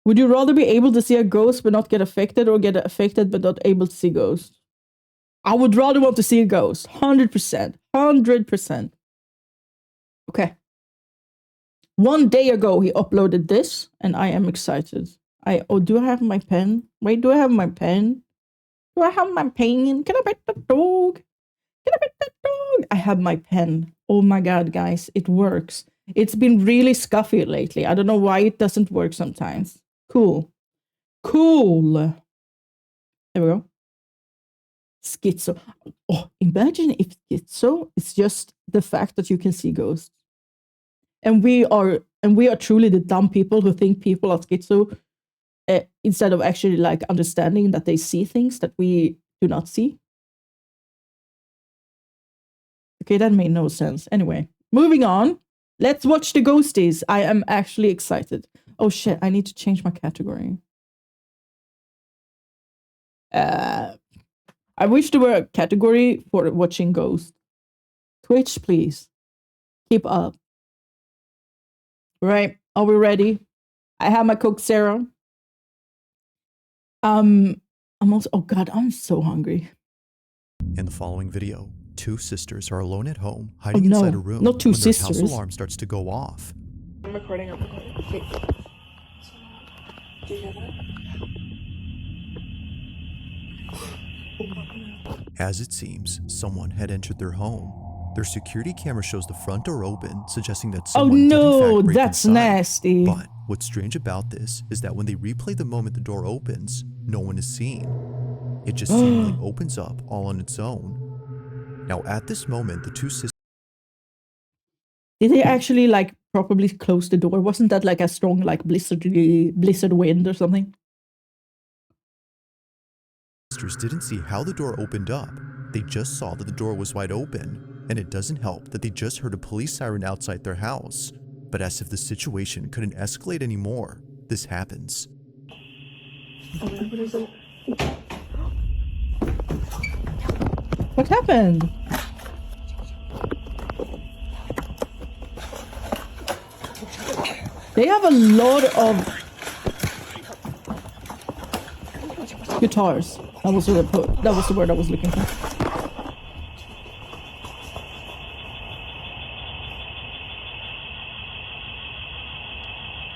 Would you rather be able to see a ghost but not get affected, or get affected but not able to see ghosts? I would rather want to see a ghost. 100%. 100%. Okay. 1 day ago, he uploaded this, and I am excited. Oh, do I have my pen? Wait, do I have my pen? Do I have my pen? Can I pet the dog? Can I pet the dog? I have my pen. Oh my god, guys, it works. It's been really scuffy lately. I don't know why it doesn't work sometimes. Cool. Cool. There we go. Schizo. Oh, imagine if schizo is just the fact that you can see ghosts. And we are truly the dumb people who think people are schizo, instead of actually like understanding that they see things that we do not see. Okay, that made no sense. Anyway, moving on. Let's watch the ghosties. I am actually excited. Oh shit, I need to change my category. I wish there were a category for watching ghosts. Twitch, please. Keep up. Right, are we ready? I have my Coke Zero. I'm also, oh god, I'm so hungry. In the following video, two sisters are alone at home, hiding inside a room not two when their sisters. house alarm starts to go off. I'm recording. Okay. Do you hear that? As it seems, someone had entered their home. Their security camera shows the front door open, suggesting that someone did in fact break that's inside. nasty. But what's strange about this is that when they replay the moment the door opens, no one is seen. It just seemingly opens up all on its own. Now at this moment, the two sisters... Did they actually like properly close the door? Wasn't that like a strong like blizzard wind or something? Sisters didn't see how the door opened up. They just saw that the door was wide open. And it doesn't help that they just heard a police siren outside their house. But as if the situation couldn't escalate anymore, this happens. What happened? They have a lot of guitars. That was the word I was looking for.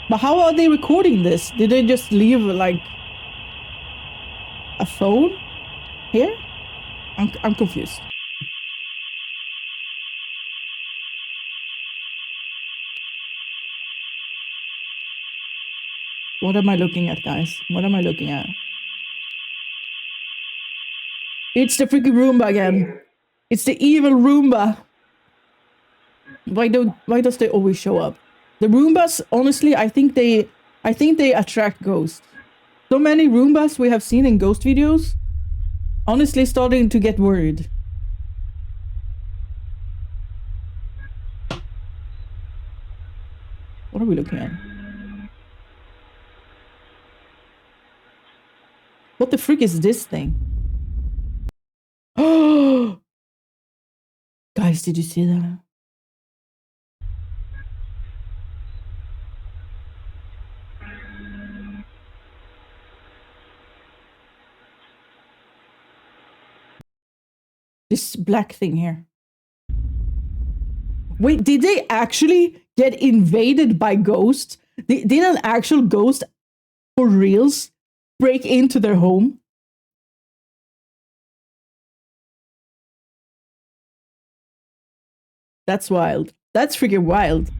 But how are they recording this? Did they just leave like a phone here? I'm confused. What am I looking at, guys? What am I looking at? It's the freaking Roomba again. It's the evil Roomba. Why does they always show up? The Roombas, honestly, I think they attract ghosts. So many Roombas we have seen in ghost videos. Honestly, starting to get worried. What are we looking at? What the freak is this thing? Oh! Guys, did you see that? This black thing here. Wait, did they actually get invaded by ghosts? Did an actual ghost, for reals, break into their home? That's wild. That's freaking wild.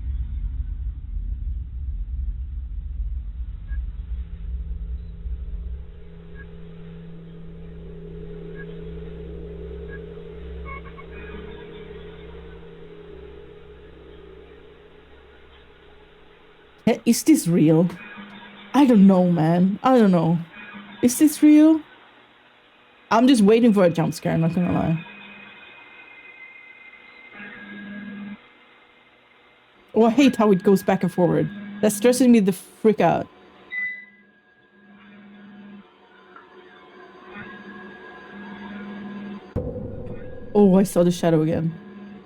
Is this real? I don't know, man. I don't know. Is this real? I'm just waiting for a jump scare, I'm not gonna lie. Oh, I hate how it goes back and forward. That's stressing me the frick out. Oh, I saw the shadow again.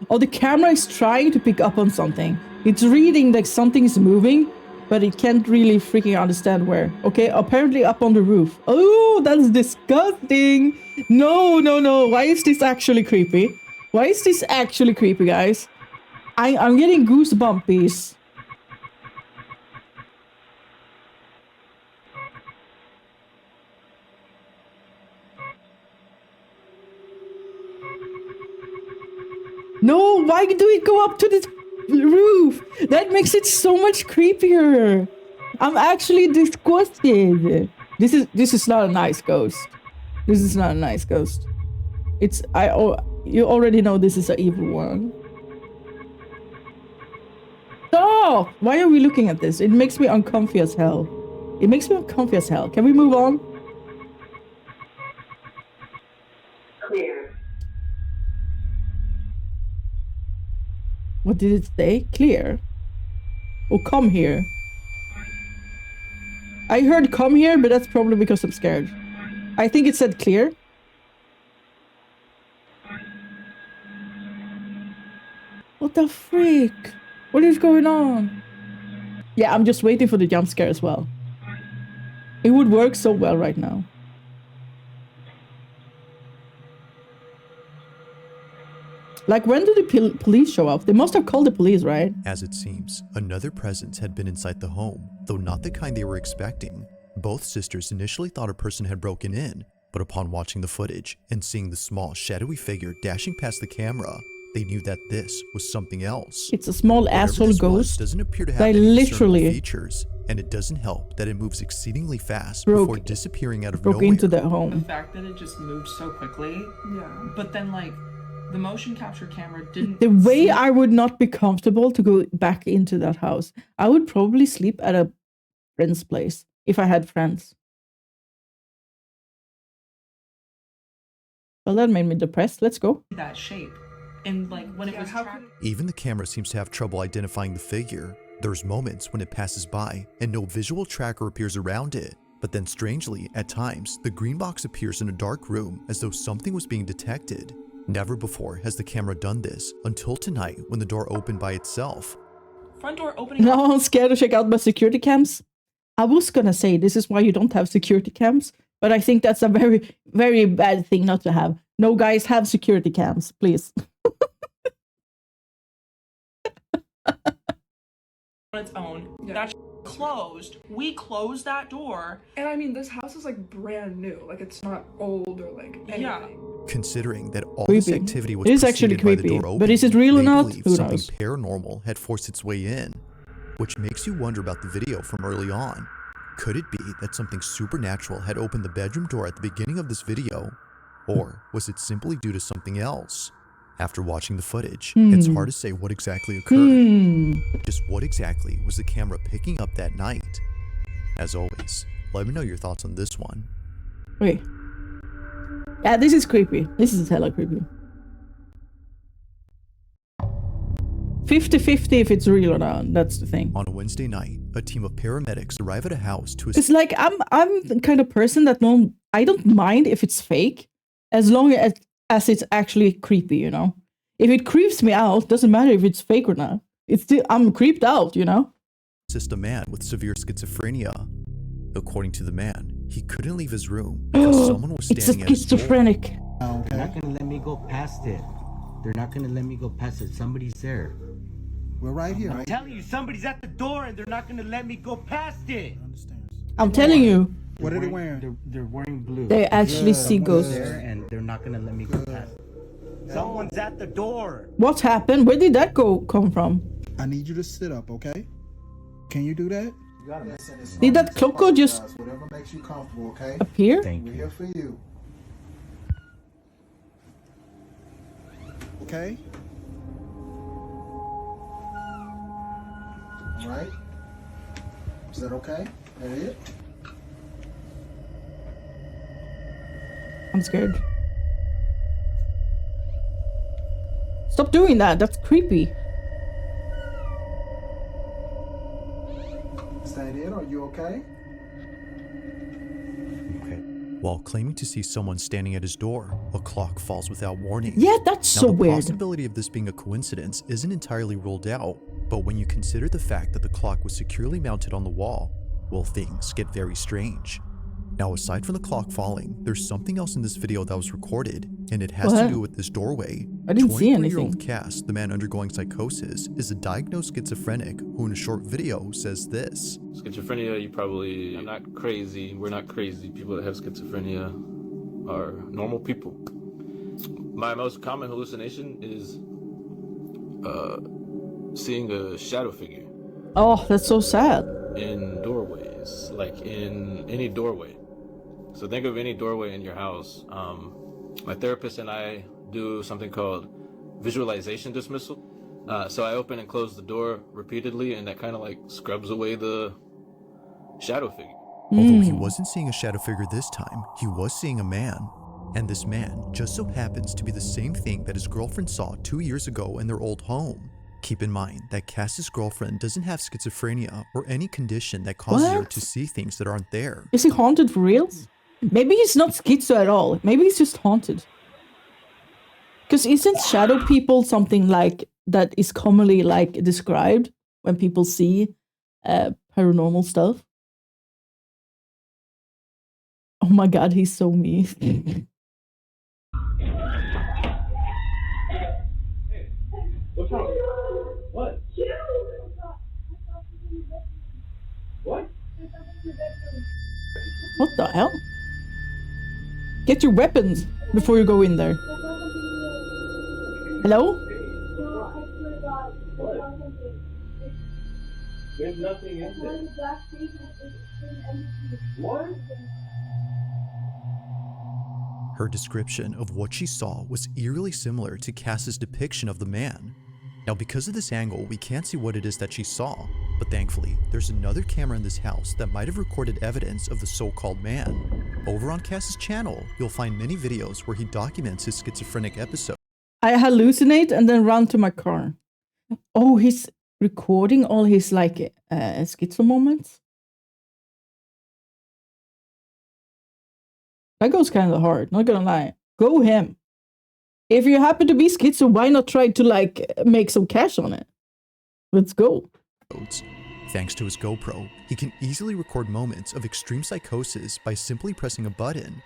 Oh, the camera is trying to pick up on something. It's reading like something is moving, but it can't really freaking understand where. Okay, apparently up on the roof. Oh, that's disgusting. No, no, no. Why is this actually creepy? Why is this actually creepy, guys? I'm getting goosebumpies. No, why do it go up to the roof? That makes it so much creepier. I'm actually disgusted. This is not a nice ghost. This is not a nice ghost. You already know this is an evil one. Stop! Why are we looking at this? It makes me uncomfy as hell. It makes me uncomfy as hell. Can we move on? Clear. What did it say? Clear? Oh, come here. I heard come here, but that's probably because I'm scared. I think it said clear. What the freak? What is going on? Yeah, I'm just waiting for the jump scare as well. It would work so well right now. Like, when did the police show up? They must have called the police, right? As it seems, another presence had been inside the home, though not the kind they were expecting. Both sisters initially thought a person had broken in, but upon watching the footage and seeing the small, shadowy figure dashing past the camera, they knew that this was something else. It's a small Whatever asshole this ghost. doesn't appear to have They any discernible literally features, and it doesn't help that it moves exceedingly fast broke before disappearing out of broke nowhere. into their The home. fact that it just moved so quickly, Yeah. but then like the motion capture camera didn't. The way see- I would not be comfortable to go back into that house. I would probably sleep at a friend's place if I had friends. Well, that made me depressed. Let's go. that shape, and like when it Yeah, was how tracked. Even the camera seems to have trouble identifying the figure. There's moments when it passes by and no visual tracker appears around it. But then strangely, at times, the green box appears in a dark room as though something was being detected. Never before has the camera done this until tonight when the door opened by itself. Front door opening. Now I'm scared to check out my security cams. I was gonna say this is why you don't have security cams, but I think that's a very, very bad thing not to have. No, guys, have security cams, please. On its own. Yeah. That closed. We closed that door. And I mean, this house is like brand new. Like, it's not old or like anything. Yeah. Considering that all this Creepy. activity was It is actually preceded by the creepy, door but is it opening, real or they not? believe Who something knows? paranormal had forced its way in, which makes you wonder about the video from early on. Could it be that something supernatural had opened the bedroom door at the beginning of this video, or was it simply due to something else? After watching the footage, it's hard to say what exactly occurred. Just what exactly was the camera picking up that night? As always, let me know your thoughts on this one. Wait. Yeah, this is creepy. This is hella creepy. 50-50 if it's real or not. That's the thing. On a Wednesday night, a team of paramedics arrive at a house to It's like I'm the kind of person that I don't mind if it's fake, as long as it's actually creepy, you know. If it creeps me out, doesn't matter if it's fake or not. It's still, I'm creeped out, you know. assist a man with severe schizophrenia. According to the man, he couldn't leave his room because someone was It's a standing at his door. schizophrenic. They're not gonna let me go past it. They're not gonna let me go past it. Somebody's there. We're right here. I'm telling you, somebody's at the door and they're not gonna let me go past it. I'm telling you, What are they wearing? They're wearing blue. they actually see ghosts. there and they're not gonna let me go past it. Someone's at the door. What happened? Where did that come from? I need you to sit up, okay? Can you do that? Did that clock just Whatever makes you comfortable, okay? appear? Thank We're you. here for you. Okay? All right? Is that okay? That it? I'm scared. Stop doing that. That's creepy. Is that it? Are you okay? Okay. While claiming to see someone standing at his door, a clock falls without warning. Yeah, that's Now, so the weird. possibility of this being a coincidence isn't entirely ruled out, but when you consider the fact that the clock was securely mounted on the wall, well, things get very strange. Now, aside from the clock falling, there's something else in this video that was recorded, and it has to What? do with this doorway. I didn't see 23-year-old anything. Cass, the man undergoing psychosis, is a diagnosed schizophrenic who in a short video says this. Schizophrenia, I'm not crazy, we're not crazy. People that have schizophrenia are normal people. My most common hallucination is seeing a shadow figure Oh, that's so sad. in doorways, like in any doorway. So think of any doorway in your house. My therapist and I do something called visualization dismissal. So I open and close the door repeatedly, and that kind of like scrubs away the shadow figure. Although he wasn't seeing a shadow figure this time, he was seeing a man. And this man just so happens to be the same thing that his girlfriend saw 2 years ago in their old home. Keep in mind that Cass's girlfriend doesn't have schizophrenia or any condition that causes her What? to see things that aren't there. Is he haunted for reals? Maybe he's not schizo at all. Maybe he's just haunted. Because isn't shadow people something like that is commonly like described when people see paranormal stuff? Oh my god, he's so mean. What's wrong? What? What? What the hell? Get your weapons before you go in there. Hello? There's nothing in there. What? Her description of what she saw was eerily similar to Cass's depiction of the man. Now, because of this angle, we can't see what it is that she saw, but thankfully, there's another camera in this house that might have recorded evidence of the so-called man. Over on Cass's channel, you'll find many videos where he documents his schizophrenic episodes. I hallucinate and then run to my car. Oh, he's recording all his like schizo moments. That goes kind of hard, not gonna lie. Go him. If you happen to be schizo, why not try to like make some cash on it? Let's go. Thanks to his GoPro, he can easily record moments of extreme psychosis by simply pressing a button.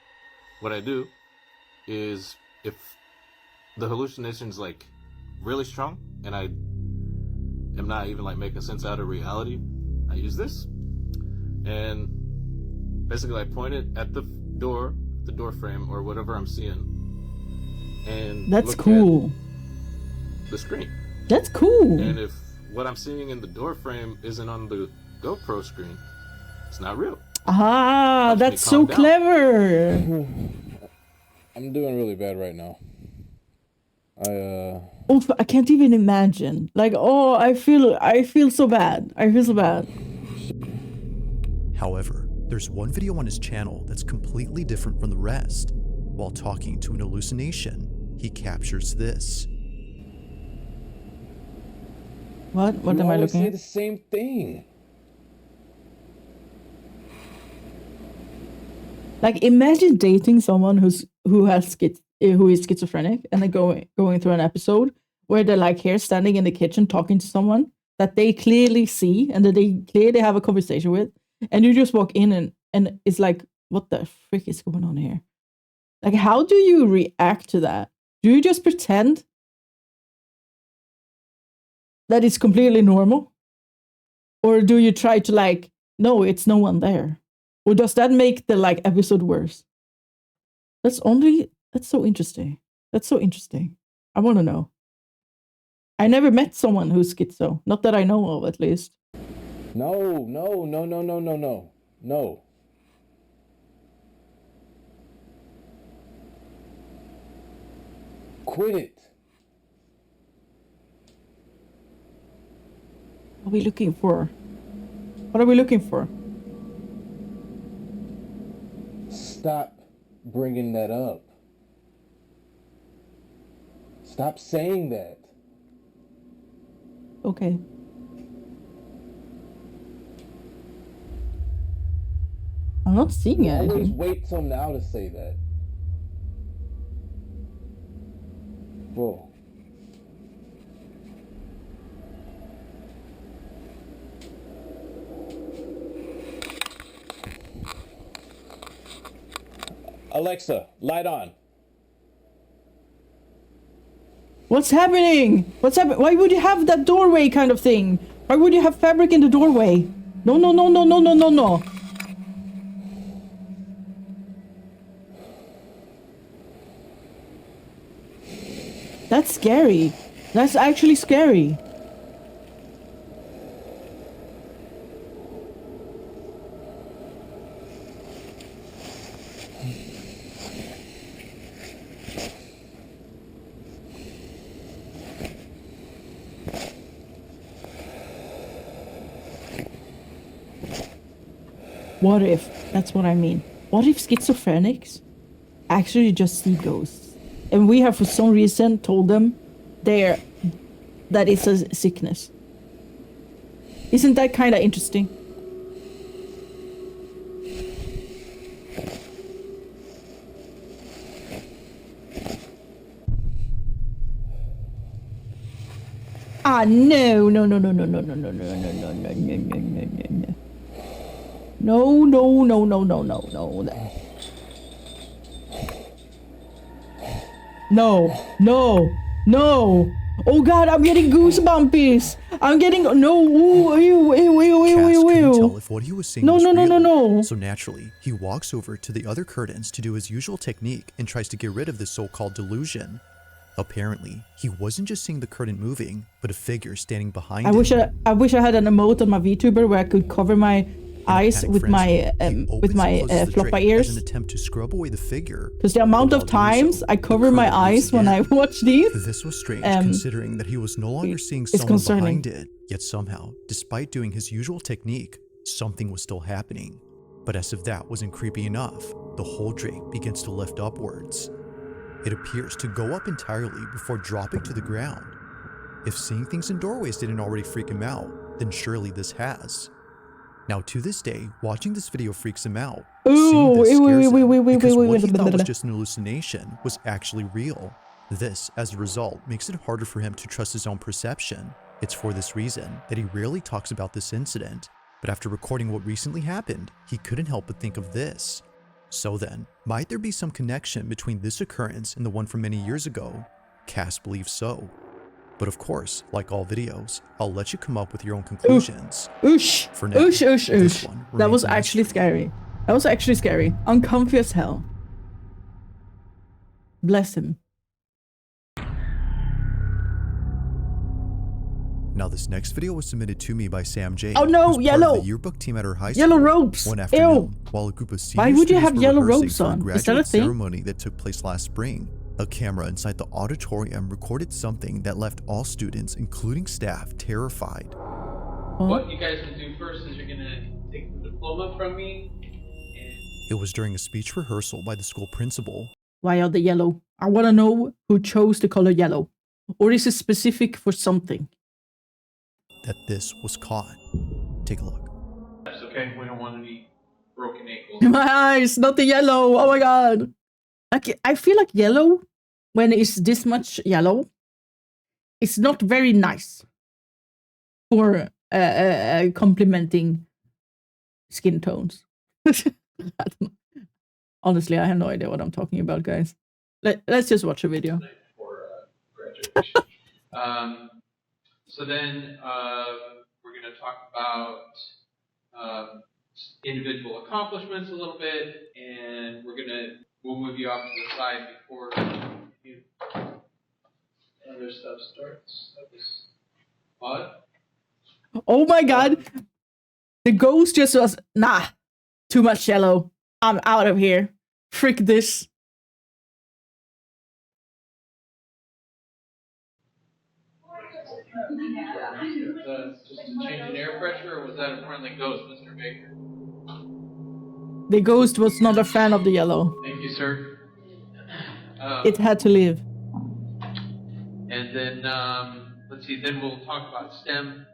What I do is if the hallucination's like really strong and I am not even like making sense out of reality, I use this and basically I point it at the door frame or whatever I'm seeing, and That's look cool. at the screen. That's cool. And if what I'm seeing in the door frame isn't on the GoPro screen, it's not real. Ah, Helps me that's so calm down. clever. I'm doing really bad right now. Oh, I can't even imagine. Like, oh, I feel so bad. I feel so bad. However, there's one video on his channel that's completely different from the rest. While talking to an hallucination, he captures this. What? What am I looking say at? the same thing. Like, imagine dating someone who is schizophrenic, and then going through an episode where they're like here standing in the kitchen talking to someone that they clearly see and that they clearly have a conversation with, and you just walk in and it's like, what the frick is going on here? Like, how do you react to that? Do you just pretend that it's completely normal? Or do you try to like, no, it's no one there? Or does that make the like episode worse? That's so interesting. That's so interesting. I want to know. I never met someone who's schizo. Not that I know of, at least. No. Quit it. What are we looking for? What are we looking for? Stop bringing that up. Stop saying that. I'm not seeing You always anything. wait till now to say that. Whoa. Alexa, light on. What's happening? What's happening? Why would you have that doorway kind of thing? Why would you have fabric in the doorway? No, no, no, no, no, no, no, no. That's scary. That's actually scary. What if, that's what I mean. What if schizophrenics actually just see ghosts? And we have for some reason told them that it's a sickness. Isn't that kind of interesting? Ah, no, no, no, no, no, no, no, no, no, no, no, no, no, no, no, no, no. No, no, no, no, no, no, no. No, no, no. Oh god, I'm getting goosebumpies. I'm getting no. Ooh, ew, ew, ew, ew, Cass ew, couldn't tell ew. if what he was seeing No, was no, no, real, no, no. so naturally, he walks over to the other curtains to do his usual technique and tries to get rid of this so-called delusion. Apparently, he wasn't just seeing the curtain moving, but a figure standing behind I him. wish I had an emote on my VTuber where I could cover my eyes with my floppa as ears. an attempt to scrub away the figure. Because the amount of While doing times so, I the cover my curtain moves eyes when I again. watch these. This was strange, considering that he was no longer seeing someone concerning. behind it. Yet somehow, despite doing his usual technique, something was still happening. But as if that wasn't creepy enough, the whole drape begins to lift upwards. It appears to go up entirely before dropping to the ground. If seeing things in doorways didn't already freak him out, then surely this has. Now to this day, watching this video freaks him out. Seeing this scares him because what he thought was just an hallucination was actually real. This, as a result, makes it harder for him to trust his own perception. It's for this reason that he rarely talks about this incident, but after recording what recently happened, he couldn't help but think of this. So then, might there be some connection between this occurrence and the one from many years ago? Cass believes so. But of course, like all videos, I'll let you come up with your own conclusions. Oosh, For now, oosh, oosh, this oosh. one That was remains a actually mystery. scary. That was actually scary. Uncomfy as hell. Bless him. Now this next video was submitted to me by Sam J. Oh no, who's part yellow! of the yearbook team at our high school. Yellow ropes! One Ew! afternoon, while a group of senior Why would you students have were yellow rehearsing ropes for a on? Is that a graduate thing? ceremony that took place last spring, a camera inside the auditorium recorded something that left all students, including staff, terrified. What you guys will do first is you're gonna take the diploma from me, and It was during a speech rehearsal by the school principal. Why are they yellow? I want to know who chose the color yellow. Or is it specific for something? That this was caught. Take a look. that's okay. We don't want any broken ankles. My eyes, not the yellow. Oh my god. I feel like yellow, when it's this much yellow, it's not very nice for complementing skin tones. I don't know. Honestly, I have no idea what I'm talking about, guys. Let's just watch a video. For graduation. So then we're going to talk about individual accomplishments a little bit, and we'll move you off to the side before other stuff starts. That was odd. Oh my god. The ghost just was, nah, too much yellow. I'm out of here. Frick this. Just a change in air pressure, or was that a friendly ghost, Mr. Baker? The ghost was not a fan of the yellow. Thank you, sir. It had to leave. And then, let's see, then we'll talk about STEM.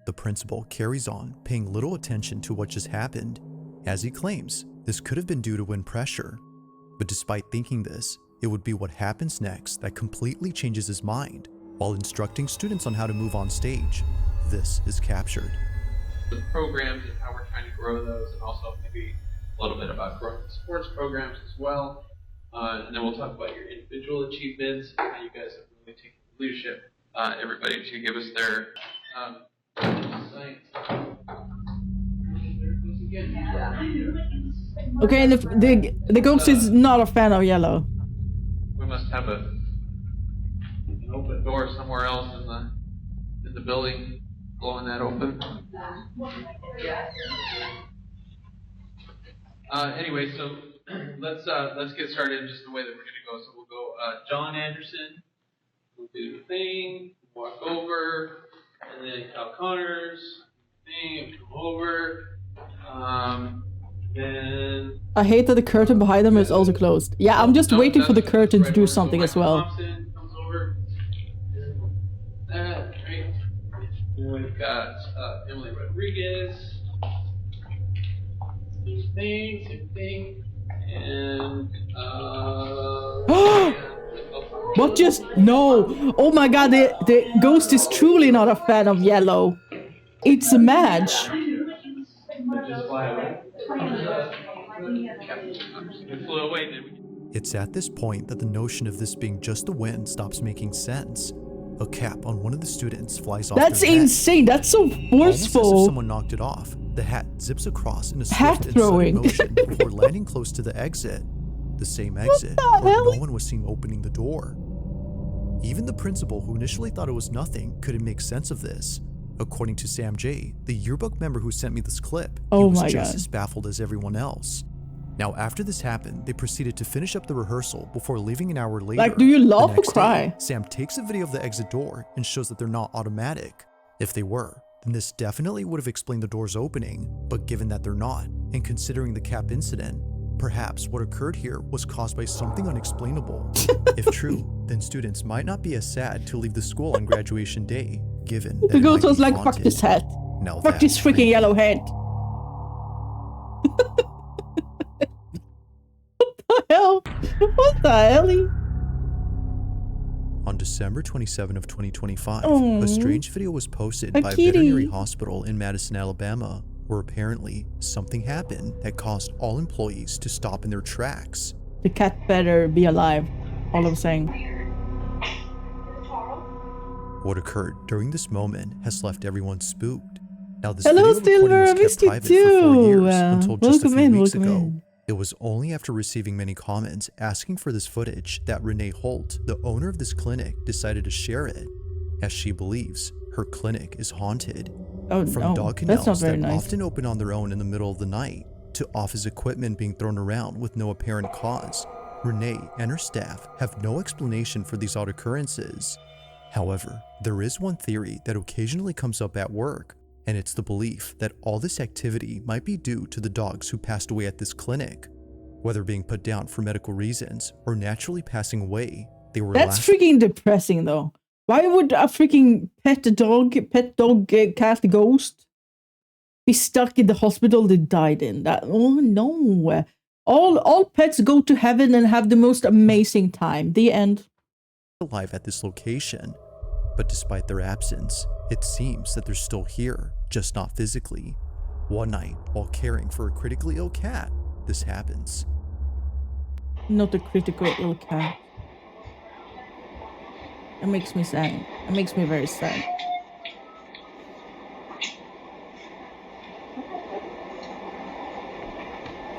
The principal carries on, paying little attention to what just happened, as he claims this could have been due to wind pressure. But despite thinking this, it would be what happens next that completely changes his mind while instructing students on how to move on stage. This is captured. The programs and how we're trying to grow those, and also maybe a little bit about growing the sports programs as well. And then we'll talk about your individual achievements and how you guys have really taken leadership. Everybody to give us their science. There it goes again. Okay, and the ghost is not a fan of yellow. We must have an open door somewhere else in the building, blowing that open. Anyway, so let's get started just the way that we're gonna go. So we'll go John Anderson. We'll do the thing, walk over, and then Cal Connors thing, and come over. Then I hate that the curtain behind them is also closed. Yeah, I'm just waiting for the curtain to do something as well. Thompson comes over. That, right? Then we've got Emily Rodriguez. Same thing. And What just? No! Oh my god, the ghost is truly not a fan of yellow. It's a match. just fly away. It flew away, did we? It's at this point that the notion of this being just the wind stops making sense. A cap on one of the students flies off That's their head. insane. That's so Almost as if forceful. someone knocked it off. The hat zips across in a Hat swift and sudden throwing. motion before landing close to the exit. The same exit the where hell? no one was seen opening the door. Even the principal, who initially thought it was nothing, couldn't make sense of this. According to Sam J., the yearbook member who sent me this clip, he Oh was my just God. as baffled as everyone else. Now, after this happened, they proceeded to finish up the rehearsal before leaving an hour later. Like, do you The laugh or next day, cry? Sam takes a video of the exit door and shows that they're not automatic. If they were, then this definitely would have explained the doors opening, but given that they're not, and considering the cap incident, perhaps what occurred here was caused by something unexplainable. If true, then students might not be as sad to leave the school on graduation day, given that The it ghost might was be like, fuck haunted. this hat. Now Fuck this that's freaking creepy. yellow hat. What the hell? What the hell? On December 27 of 2025, Aw. a strange video was posted A by a kitty. veterinary hospital in Madison, Alabama, where apparently something happened that caused all employees to stop in their tracks. The cat better be alive. All I'm saying. What occurred during this moment has left everyone spooked. Now, this Hello, video recording Silver. I was missed kept you private for 4 too. years until just a Welcome few in, weeks welcome ago. in. It was only after receiving many comments asking for this footage that Renee Holt, the owner of this clinic, decided to share it, as she believes her clinic is haunted. Oh From no, dog that's not kennels very that nice. often open on their own in the middle of the night, to office equipment being thrown around with no apparent cause, Renee and her staff have no explanation for these odd occurrences. However, there is one theory that occasionally comes up at work, and it's the belief that all this activity might be due to the dogs who passed away at this clinic. Whether being put down for medical reasons or naturally passing away, they were That's last freaking depressing, though. Why would a freaking pet dog, cat, ghost be stuck in the hospital they died in? That, oh no. All pets go to heaven and have the most amazing time. The end. alive at this location. But despite their absence, it seems that they're still here, just not physically. One night, while caring for a critically ill cat, this happens. Not a critical ill cat. That makes me sad. That makes me very sad.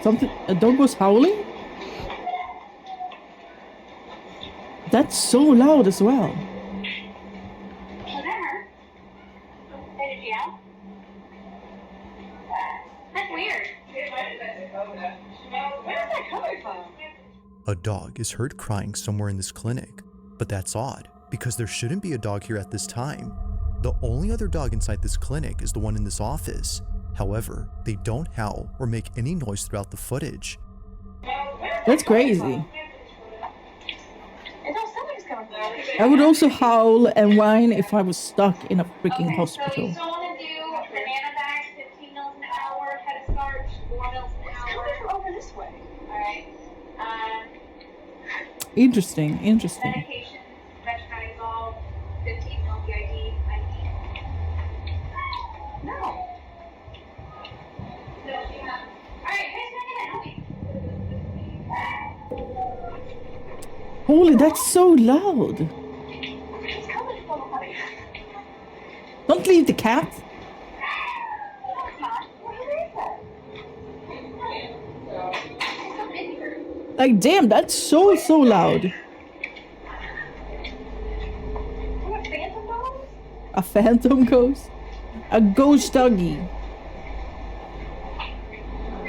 Something. A dog was howling? That's so loud as well. Whatever. Hey, did you know? That's weird. Where is that coming from? A dog is heard crying somewhere in this clinic, but that's odd because there shouldn't be a dog here at this time. The only other dog inside this clinic is the one in this office. However, they don't howl or make any noise throughout the footage. That's crazy. It's all something's coming from. I would also howl and whine if I was stuck in a freaking hospital. So you still want to do banana bags, 15 mils an hour, head of starch, 4 mils an hour. Interesting, interesting. Medications, metronidazole, 15 ml BID, No. No, she has. Alright, who's gonna help me? Holy, that's so loud. It's coming from somebody. Don't leave the cat. No, it's not. Who is that? Come in here. Like, damn, that's so loud. What, phantom dogs? A phantom ghost? A ghost doggy. Why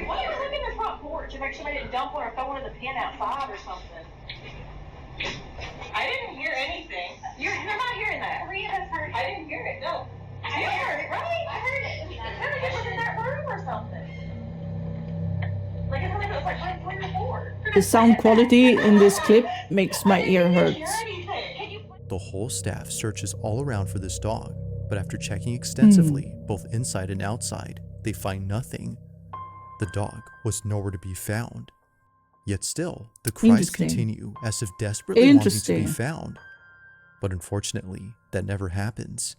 are you looking at the front porch to make sure I didn't dump one or throw one in the bin outside or something? I didn't hear anything. You're not hearing that. Rhea has heard it. I didn't hear it, no. You heard it, right? I heard it. Maybe it was in that room or something. Like, it was like right through the board. The sound quality in this clip makes my ear hurt. The whole staff searches all around for this dog, but after checking extensively, both inside and outside, they find nothing. The dog was nowhere to be found. Yet still, the cries Interesting. continue as if desperately wanting to be Interesting. found. But unfortunately, that never happens.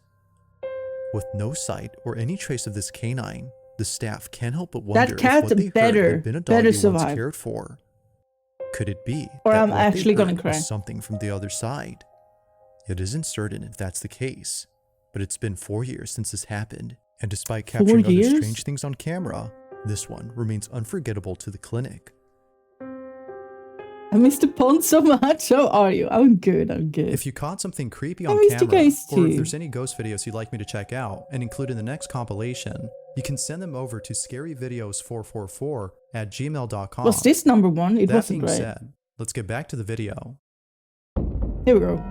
With no sight or any trace of this canine, the staff can't help but wonder cat if what they better- heard had been a dog better they once survive. cared for. Could it be Or that I'm what they actually gonna heard cry. was something from the other side? It isn't certain if that's the case, but it's been 4 years since this happened, and despite capturing other years? strange things on camera, this one remains unforgettable to the clinic. I missed the pond so much. How are you? I'm good, I'm good. If you caught something creepy I on missed you camera, guys or if too. there's any ghost videos you'd like me to check out and include in the next compilation, you can send them over to scaryvideos444@gmail.com. Was this number one? It That wasn't, being right? said, let's get back to the video. Here we go.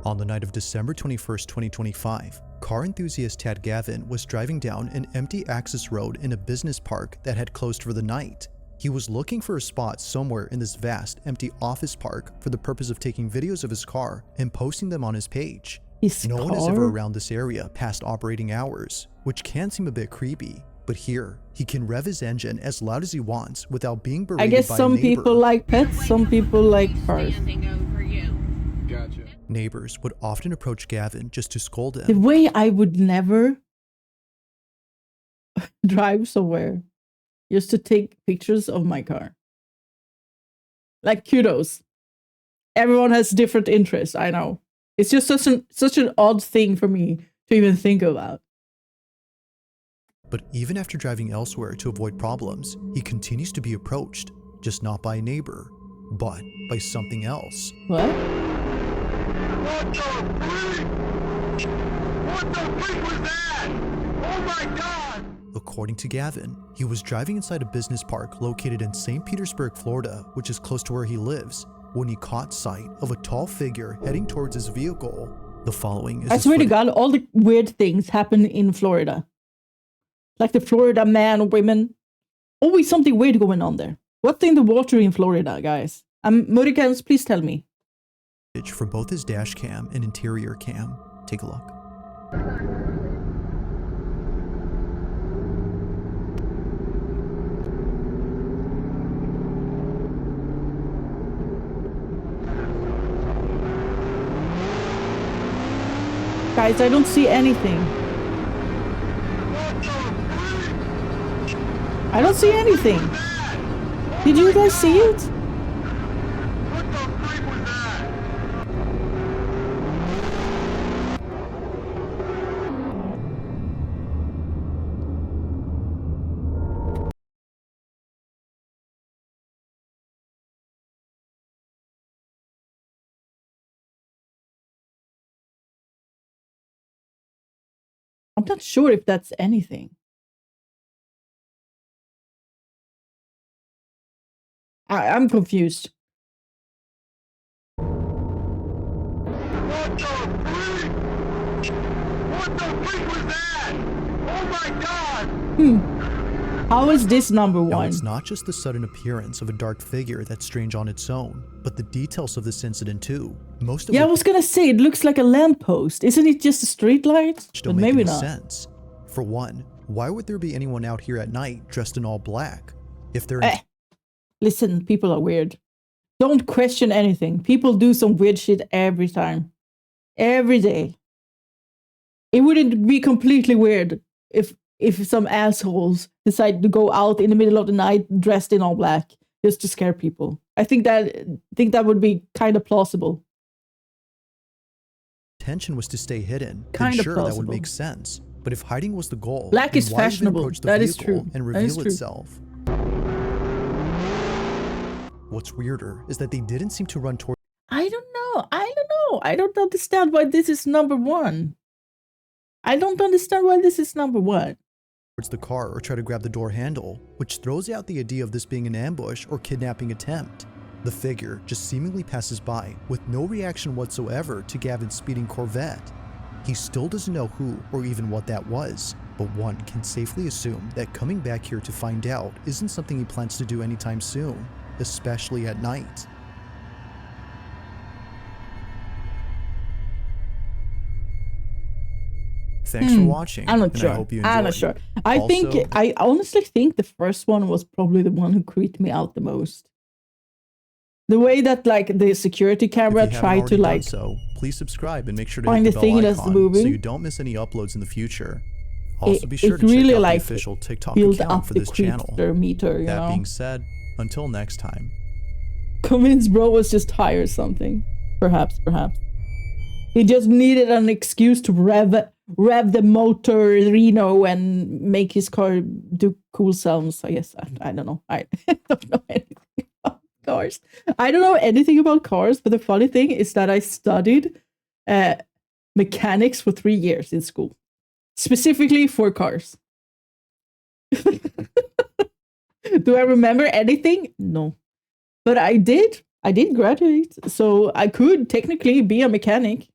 On the night of December 21st, 2025, car enthusiast Tad Gavin was driving down an empty access road in a business park that had closed for the night. He was looking for a spot somewhere in this vast, empty office park for the purpose of taking videos of his car and posting them on his page. His No car? one is ever around this area past operating hours, which can seem a bit creepy. But here, he can rev his engine as loud as he wants without being I berated guess by some a neighbor. people like pets, some people like cars. Gotcha. Neighbors would often approach Gavin just to scold him. The way I would never drive somewhere just to take pictures of my car. Like, kudos. Everyone has different interests, I know. It's just such an odd thing for me to even think about. But even after driving elsewhere to avoid problems, he continues to be approached, just not by a neighbor, but by something else. What? What the freak was that? Oh my god! According to Gavin, he was driving inside a business park located in St. Petersburg, Florida, which is close to where he lives, when he caught sight of a tall figure heading towards his vehicle. The following is I his swear to footage. God, all the weird things happen in Florida. Like the Florida man, women. Always something weird going on there. What's in the water in Florida, guys? Muricans, please tell me. From both his dash cam and interior cam. Take a look. Guys, I don't see anything. I don't see anything. Did you guys see it? What the freak was that? I'm not sure if that's anything. I'm confused. What the freak? What the freak was that? Oh my god! How is this number Now, one? it's not just the sudden appearance of a dark figure that's strange on its own, but the details of this incident too. Most of Yeah, I which was gonna say, it looks like a lamppost. Isn't it just a street light? But don't make maybe any not. sense. For one, why would there be anyone out here at night dressed in all black? If they're Listen, people are weird. Don't question anything. People do some weird shit every time. Every day. It wouldn't be completely weird if some assholes decide to go out in the middle of the night dressed in all black just to scare people. I think that would be kind of plausible. Intention was to stay hidden, Kind then of sure, that would plausible. make sense. But if hiding was the goal, Black then is why even fashionable. approach the That is vehicle true. and That is reveal true. itself? What's weirder is that they didn't seem to run toward I don't know. I don't understand why this is number one. I don't understand why this is number one. towards the car or try to grab the door handle, which throws out the idea of this being an ambush or kidnapping attempt. The figure just seemingly passes by with no reaction whatsoever to Gavin's speeding Corvette. He still doesn't know who or even what that was, but one can safely assume that coming back here to find out isn't something he plans to do anytime soon, especially at night. Thanks for watching. I'm not and sure. I hope you I'm not enjoyed. sure. I honestly think the first one was probably the one who creeped me out the most. The way that like the security camera If you haven't tried to already done like so, please subscribe and make sure to find hit the the bell thing that's icon moving. so you don't miss any uploads in the future. Also, be sure it to check really out like the official TikTok build account up for the this channel. creepster meter, you That know. being said, until next time. Convinced bro was just high or something. Perhaps. He just needed an excuse to rev the motor Reno and make his car do cool sounds. I guess I don't know. I don't know anything about cars. I don't know anything about cars, but the funny thing is that I studied mechanics for 3 years in school, specifically for cars. Do I remember anything? No, but I did graduate, so I could technically be a mechanic.